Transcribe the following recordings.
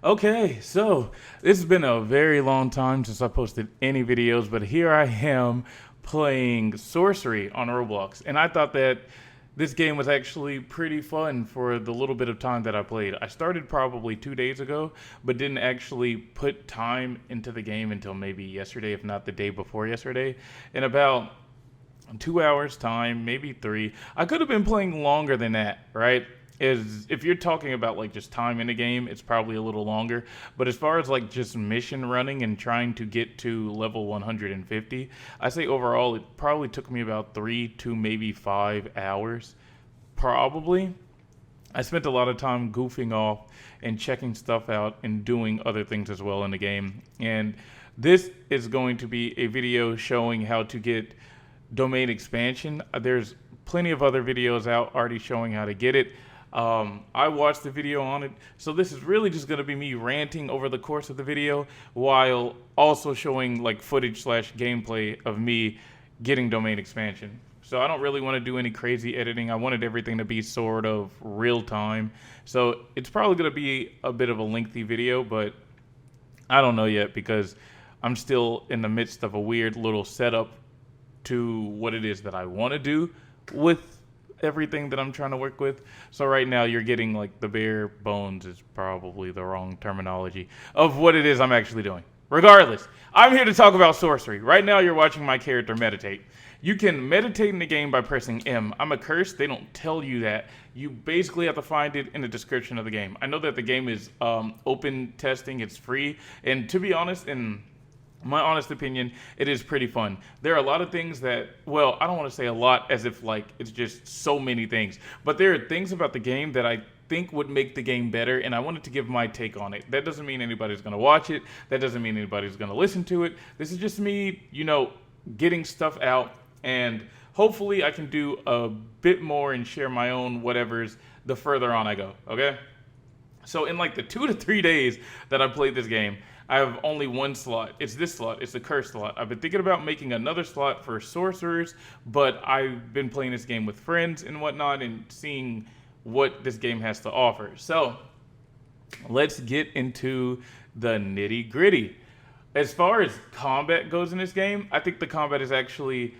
Okay, so this has been a very long time since I posted any videos, but here I am playing Sorcery on Roblox, and I thought that this game was actually pretty fun for the little bit of time that I played. I started probably 2 days ago, but didn't actually put time into the game until maybe yesterday, if not the day before yesterday. In about 2 hours time, maybe three. I could have been playing longer than that, right? Is if you're talking about like just time in the game, it's probably a little longer. But as far as like just mission running and trying to get to level 150, I say overall it probably took me about 3 to maybe 5 hours. Probably. I spent a lot of time goofing off and checking stuff out and doing other things as well in the game. And this is going to be a video showing how to get domain expansion. There's plenty of other videos out already showing how to get it. I watched the video on it, so this is really just going to be me ranting over the course of the video while also showing like footage slash gameplay of me getting domain expansion. So I don't really want to do any crazy editing. I wanted everything to be sort of real time. So it's probably going to be a bit of a lengthy video, but I don't know yet because I'm still in the midst of a weird little setup to what it is that I want to do with everything that I'm trying to work with. So right now you're getting like the bare bones is probably the wrong terminology of what it is I'm actually doing. Regardless, I'm here to talk about sorcery. Right now you're watching my character meditate. You can meditate in the game by pressing M. I'm a curse. They don't tell you that. You basically have to find it in the description of the game. I know that the game is open testing. It's free. And to be honest, in my honest opinion, it is pretty fun. There are a lot of things that, well, I don't want to say a lot as if like it's just so many things, but there are things about the game that I think would make the game better, and I wanted to give my take on it. That doesn't mean anybody's going to watch it. That doesn't mean anybody's going to listen to it. This is just me, getting stuff out, and hopefully I can do a bit more and share my own whatevers the further on I go, okay? So in like the 2 to 3 days that I played this game, I have only one slot. It's this slot. It's the curse slot. I've been thinking about making another slot for sorcerers, but I've been playing this game with friends and whatnot and seeing what this game has to offer. So let's get into the nitty gritty. As far as combat goes in this game, I think the combat is actually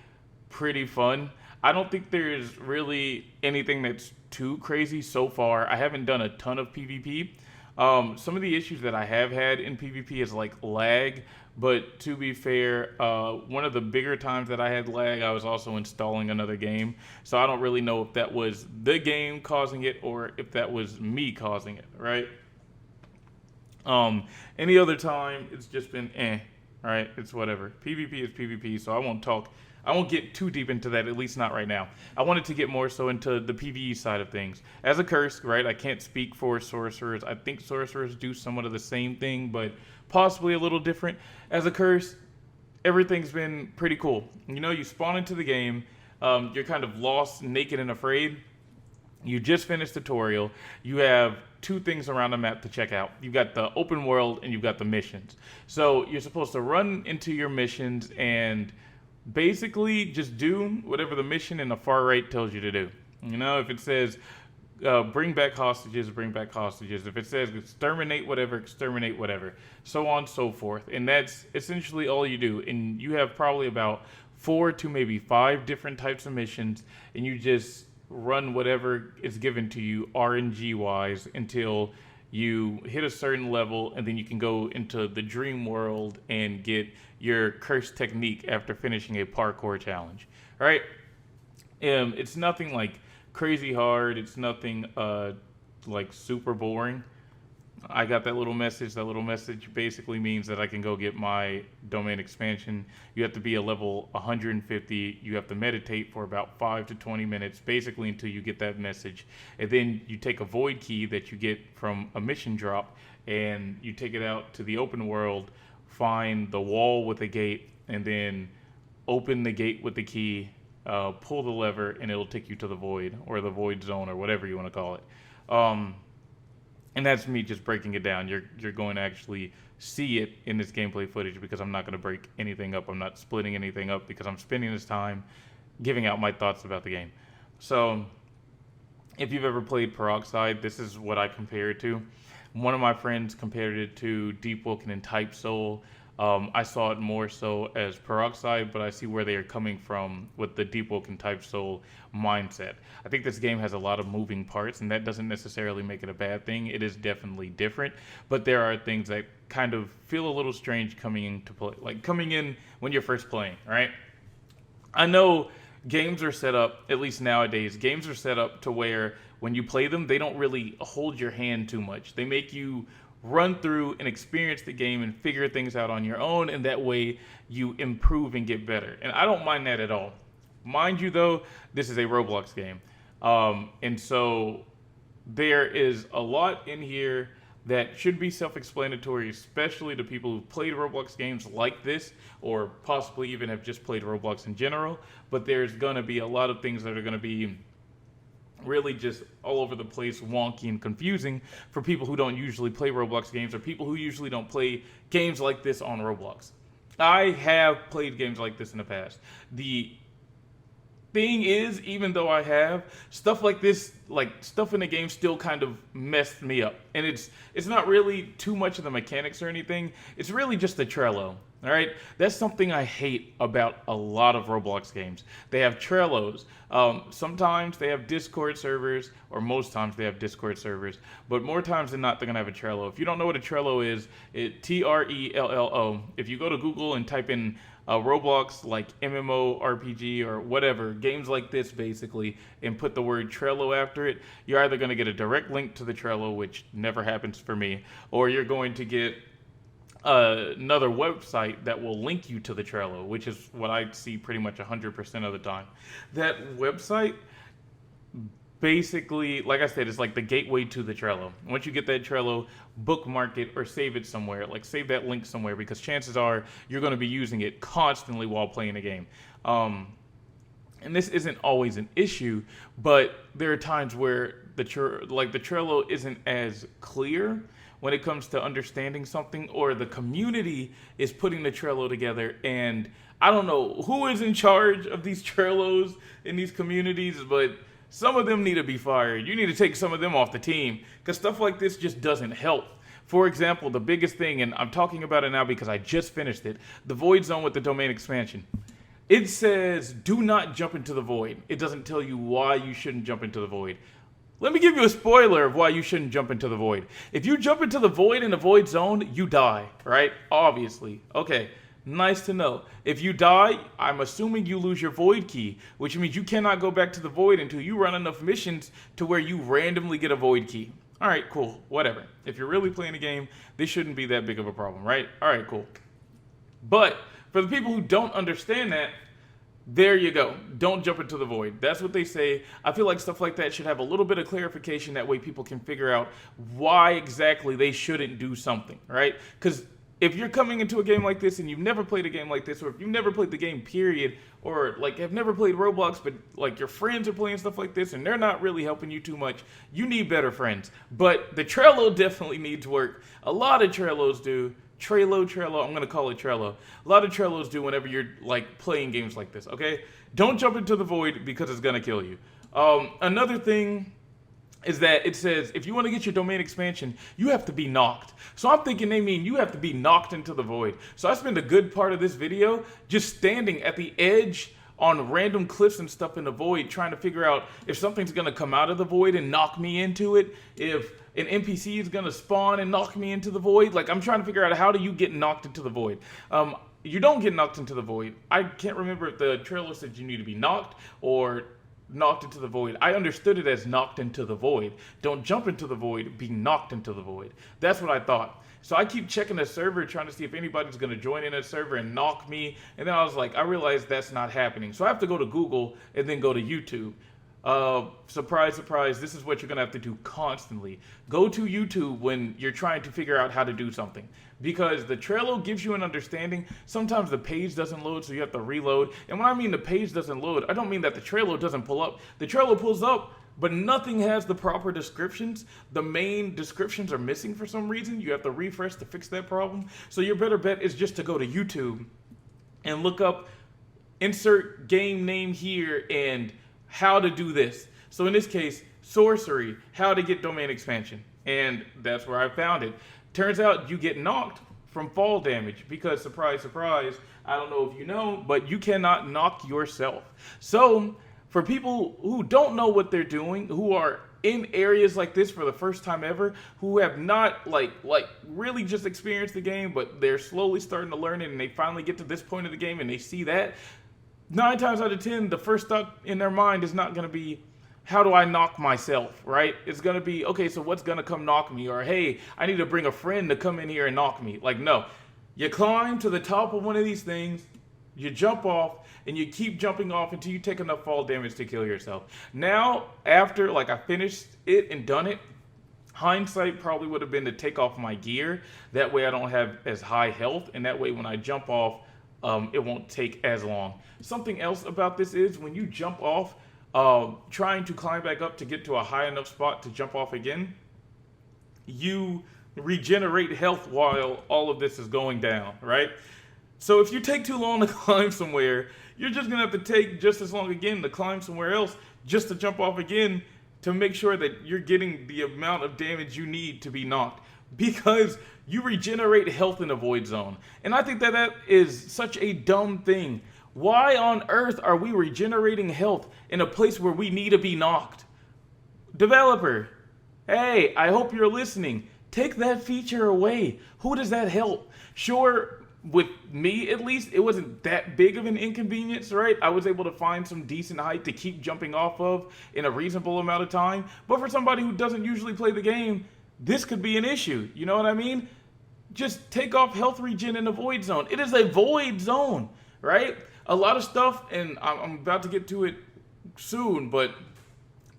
pretty fun. I don't think there's really anything that's too crazy so far. I haven't done a ton of PvP. Some of the issues that I have had in PvP is like lag, but to be fair, one of the bigger times that I had lag, I was also installing another game. So I don't really know if that was the game causing it or if that was me causing it, right? Any other time, it's just been right? It's whatever. PvP is PvP, so I won't get too deep into that, at least not right now. I wanted to get more so into the PvE side of things. As a curse, right, I can't speak for sorcerers. I think sorcerers do somewhat of the same thing, but possibly a little different. As a curse, everything's been pretty cool. You spawn into the game, you're kind of lost, naked, and afraid. You just finished tutorial. You have two things around the map to check out. You've got the open world and you've got the missions. So you're supposed to run into your missions and basically just do whatever the mission in the far right tells you to do. If it says bring back hostages, bring back hostages. If it says exterminate whatever, so on and so forth. And that's essentially all you do. And you have probably about 4 to maybe 5 different types of missions, and you just run whatever is given to you RNG wise until you hit a certain level, and then you can go into the dream world and get your curse technique after finishing a parkour challenge. All right? It's nothing like crazy hard. It's nothing like super boring. I got that little message. That little message basically means that I can go get my domain expansion. You have to be a level 150. You have to meditate for about 5 to 20 minutes, basically until you get that message. And then you take a void key that you get from a mission drop, and you take it out to the open world, find the wall with a gate, and then open the gate with the key, pull the lever, and it'll take you to the void, or the void zone, or whatever you want to call it. And that's me just breaking it down. You're going to actually see it in this gameplay footage because I'm not going to break anything up. I'm not splitting anything up because I'm spending this time giving out my thoughts about the game. So if you've ever played Peroxide, this is what I compare it to. One of my friends compared it to Deep Woken and Type Soul. I saw it more so as Peroxide, but I see where they are coming from with the Deep Woken Type Soul mindset. I think this game has a lot of moving parts, and that doesn't necessarily make it a bad thing. It is definitely different, but there are things that kind of feel a little strange coming into play, like coming in when you're first playing, right? I know games are set up, at least nowadays, games are set up to where when you play them, they don't really hold your hand too much. They make you run through and experience the game and figure things out on your own, and that way you improve and get better. And I don't mind that at all. Mind you, though, this is a Roblox game. And so there is a lot in here that should be self-explanatory, especially to people who've played Roblox games like this, or possibly even have just played Roblox in general. But there's going to be a lot of things that are going to be really just all over the place, wonky and confusing for people who don't usually play Roblox games, or people who usually don't play games like this on Roblox. I have played games like this in the past. The thing is, even though I have, stuff like this, like stuff in the game still kind of messed me up. And it's not really too much of the mechanics or anything. It's really just the Trello. All right, that's something I hate about a lot of Roblox games. They have Trellos. Sometimes they have Discord servers, or most times they have Discord servers. But more times than not, they're gonna have a Trello. If you don't know what a Trello is, Trello. If you go to Google and type in Roblox, like MMORPG or whatever, games like this basically, and put the word Trello after it, you're either gonna get a direct link to the Trello, which never happens for me, or you're going to get another website that will link you to the Trello, which is what I see pretty much 100% of the time. That website basically, like I said, is like the gateway to the Trello. Once you get that Trello, bookmark it or save it somewhere, like save that link somewhere, because chances are you're going to be using it constantly while playing a game. And this isn't always an issue, but there are times where the Trello isn't as clear when it comes to understanding something, or the community is putting the Trello together, and I don't know who is in charge of these Trellos in these communities, but some of them need to be fired. You need to take some of them off the team, because stuff like this just doesn't help. For example, the biggest thing, and I'm talking about it now because I just finished it, the Void Zone with the domain expansion. It says, do not jump into the void. It doesn't tell you why you shouldn't jump into the void. Let me give you a spoiler of why you shouldn't jump into the void. If you jump into the void in the void zone, you die, right? Obviously. Okay, nice to know. If you die, I'm assuming you lose your void key, which means you cannot go back to the void until you run enough missions to where you randomly get a void key. All right, cool, whatever. If you're really playing a game, this shouldn't be that big of a problem, right? All right, cool. But for the people who don't understand that, there you go. Don't jump into the void. That's what they say. I feel like stuff like that should have a little bit of clarification. That way people can figure out why exactly they shouldn't do something, right? Because if you're coming into a game like this and you've never played a game like this, or if you've never played the game, period, or like have never played Roblox, but like your friends are playing stuff like this and they're not really helping you too much, you need better friends. But the Trello definitely needs work. A lot of Trellos do. Trello, I'm going to call it Trello. A lot of Trellos do whenever you're like playing games like this, okay? Don't jump into the void because it's going to kill you. Another thing is that it says if you want to get your domain expansion, you have to be knocked. So I'm thinking they mean you have to be knocked into the void. So I spend a good part of this video just standing at the edge on random cliffs and stuff in the void, trying to figure out if something's going to come out of the void and knock me into it, if an NPC is going to spawn and knock me into the void. Like, I'm trying to figure out how do you get knocked into the void. You don't get knocked into the void. I can't remember if the trailer said you need to be knocked or knocked into the void. I understood it as knocked into the void. Don't jump into the void, be knocked into the void. That's what I thought. So I keep checking the server, trying to see if anybody's going to join in a server and knock me. And then I was like, I realized that's not happening. So I have to go to Google and then go to YouTube. Surprise, surprise, this is what you're going to have to do constantly. Go to YouTube when you're trying to figure out how to do something. Because the Trello gives you an understanding. Sometimes the page doesn't load, so you have to reload. And when I mean the page doesn't load, I don't mean that the Trello doesn't pull up. The Trello pulls up, but nothing has the proper descriptions. The main descriptions are missing for some reason. You have to refresh to fix that problem. So your better bet is just to go to YouTube and look up, insert game name here, and how to do this. So in this case, Sorcery, how to get domain expansion. And that's where I found it. Turns out you get knocked from fall damage because, surprise, surprise, I don't know if you know, but you cannot knock yourself. So for people who don't know what they're doing, who are in areas like this for the first time ever, who have not like really just experienced the game, but they're slowly starting to learn it, and they finally get to this point of the game and they see that, 9 times out of 10, the first thought in their mind is not going to be, how do I knock myself, right? It's going to be, okay, so what's going to come knock me? Or, hey, I need to bring a friend to come in here and knock me. Like, no. You climb to the top of one of these things, you jump off, and you keep jumping off until you take enough fall damage to kill yourself. Now, after, like, I finished it and done it, hindsight probably would have been to take off my gear. That way I don't have as high health, and that way when I jump off, it won't take as long. Something else about this is when you jump off, trying to climb back up to get to a high enough spot to jump off again, you regenerate health while all of this is going down, right? So if you take too long to climb somewhere, you're just gonna have to take just as long again to climb somewhere else just to jump off again to make sure that you're getting the amount of damage you need to be knocked, because you regenerate health in a void zone. And I think that that is such a dumb thing. Why on earth are we regenerating health in a place where we need to be knocked? Developer, hey, I hope you're listening. Take that feature away. Who does that help? Sure, with me at least, it wasn't that big of an inconvenience, right? I was able to find some decent height to keep jumping off of in a reasonable amount of time. But for somebody who doesn't usually play the game, this could be an issue. You know what I mean? Just take off health regen in the void zone. It is a void zone, right? A lot of stuff, and I'm about to get to it soon, but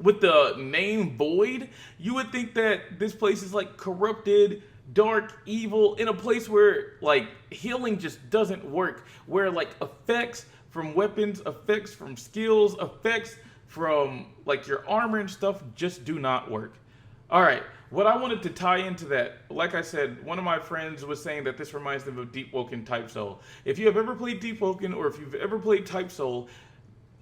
with the name Void, you would think that this place is like corrupted, dark, evil, in a place where like healing just doesn't work, where like effects from weapons, effects from skills, effects from like your armor and stuff just do not work. All right, what I wanted to tie into that, like I said, one of my friends was saying that this reminds them of Deep Woken Type Soul. If you have ever played Deep Woken, or if you've ever played Type Soul,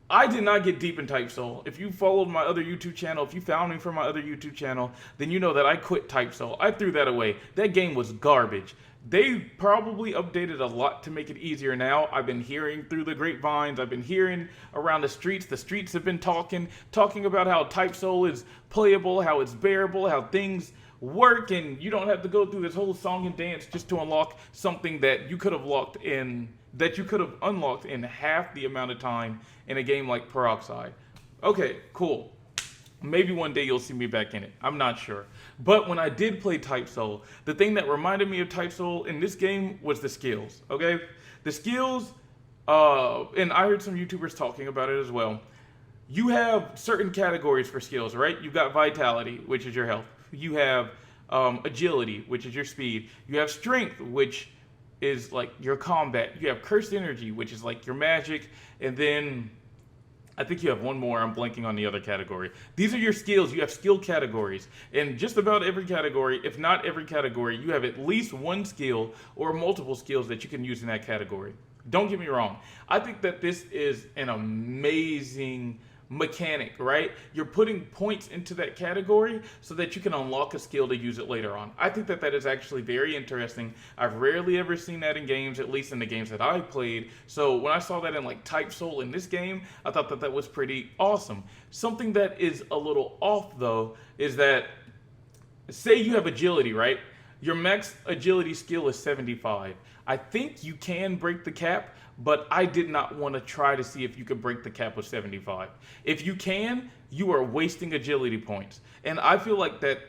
I did not get deep in Type Soul. If you followed my other YouTube channel, if you found me from my other YouTube channel, then you know that I quit Type Soul. I threw that away. That game was garbage. They probably updated a lot to make it easier now. I've been hearing through the grapevines. I've been hearing around the streets. The streets have been talking about how Type Soul is playable, how it's bearable, how things work, and you don't have to go through this whole song and dance just to unlock something that you could have unlocked in half the amount of time in a game like Peroxide. Okay, cool. Maybe one day you'll see me back in it. I'm not sure. But when I did play Type Soul, the thing that reminded me of Type Soul in this game was the skills, okay? The skills, and I heard some YouTubers talking about it as well. You have certain categories for skills, right? You've got Vitality, which is your health. You have Agility, which is your speed. You have Strength, which is like your combat. You have Cursed Energy, which is like your magic. And then I think you have one more. I'm blanking on the other category. These are your skills. You have skill categories. And just about every category, if not every category, you have at least one skill or multiple skills that you can use in that category. Don't get me wrong. I think that this is an amazing mechanic, right? You're putting points into that category so that you can unlock a skill to use it later on. I think that that is actually very interesting. I've rarely ever seen that in games, at least in the games that I've played. So when I saw that in like Type Soul in this game, I thought that that was pretty awesome. Something that is a little off though is that, say you have Agility, right? Your max Agility skill is 75. I think you can break the cap, but I did not want to try to see if you could break the cap with 75. If you can, you are wasting Agility points. And I feel like that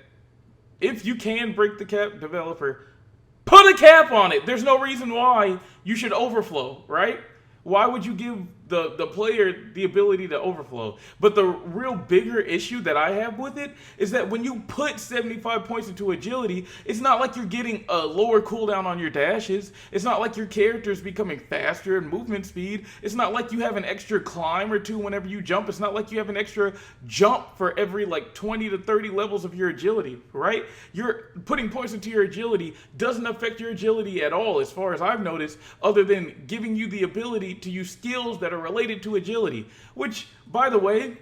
if you can break the cap, developer, put a cap on it. There's no reason why you should overflow, right? Why would you give the player the ability to overflow? But the real bigger issue that I have with it is that when you put 75 points into Agility, it's not like you're getting a lower cooldown on your dashes. It's not like your character is becoming faster in movement speed. It's not like you have an extra climb or two whenever you jump. It's not like you have an extra jump for every like 20 to 30 levels of your Agility, right? You're putting points into your Agility doesn't affect your Agility at all, as far as I've noticed, other than giving you the ability to use skills that are related to Agility, which, by the way,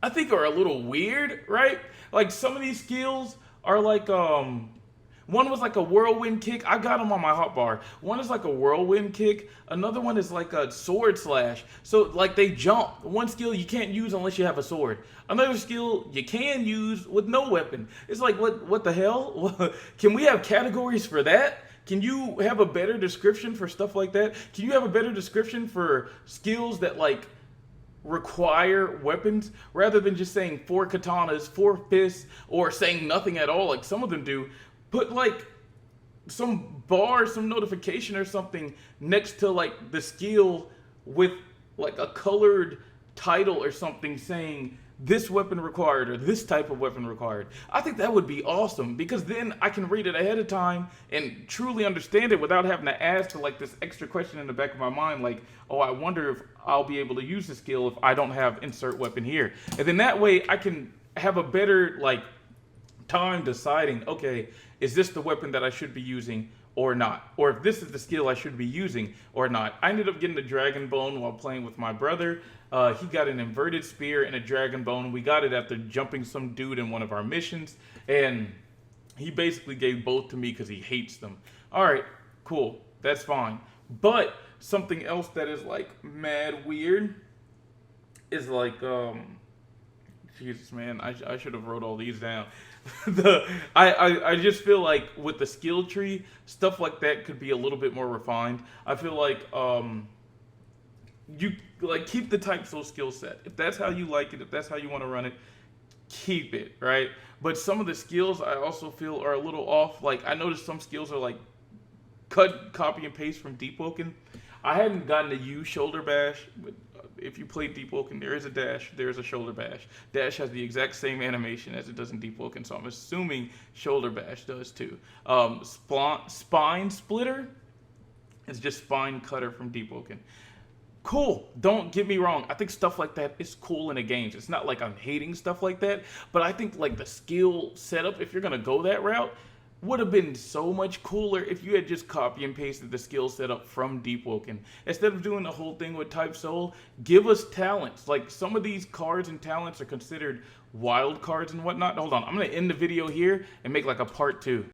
I think are a little weird, right? Like some of these skills are like one was like a whirlwind kick. I got them on my hotbar. One is like a whirlwind kick. Another one is like a sword slash. So like they jump. One skill you can't use unless you have a sword. Another skill you can use with no weapon. It's like what the hell? Can we have categories for that? Can you have a better description for stuff like that? Can you have a better description for skills that like require weapons rather than just saying 4 katanas, 4 fists, or saying nothing at all like some of them do? Put like some bar, some notification or something next to like the skill with like a colored title or something saying this weapon required or this type of weapon required. I think that would be awesome because then I can read it ahead of time and truly understand it without having to ask for like this extra question in the back of my mind like, oh, I wonder if I'll be able to use the skill if I don't have insert weapon here. And then that way I can have a better like time deciding, okay, is this the weapon that I should be using or not? Or if this is the skill I should be using or not. I ended up getting the dragonbone while playing with my brother. He got an inverted spear and a dragonbone. We got it after jumping some dude in one of our missions. And he basically gave both to me because he hates them. All right, cool. That's fine. But something else that is like mad weird is like, Jesus, man, I should have wrote all these down. I just feel like with the skill tree, stuff like that could be a little bit more refined. I feel like you like keep the type soul skill set. If that's how you like it, if that's how you want to run it, keep it, right? But some of the skills I also feel are a little off. Like I noticed some skills are like cut, copy, and paste from Deep Woken. I hadn't gotten to use shoulder bash, but if you play Deep Woken, there is a dash, there is a shoulder bash. Dash has the exact same animation as it does in Deep Woken, so I'm assuming shoulder bash does too. Spine splitter is just spine cutter from Deep Woken. Cool, don't get me wrong, I think stuff like that is cool in the games. It's not like I'm hating stuff like that, but I think like the skill setup, if you're gonna go that route, would have been so much cooler if you had just copy and pasted the skill setup from Deep Woken. Instead of doing the whole thing with Type Soul, give us talents. Like some of these cards and talents are considered wild cards and whatnot. Hold on, I'm gonna end the video here and make like a part 2.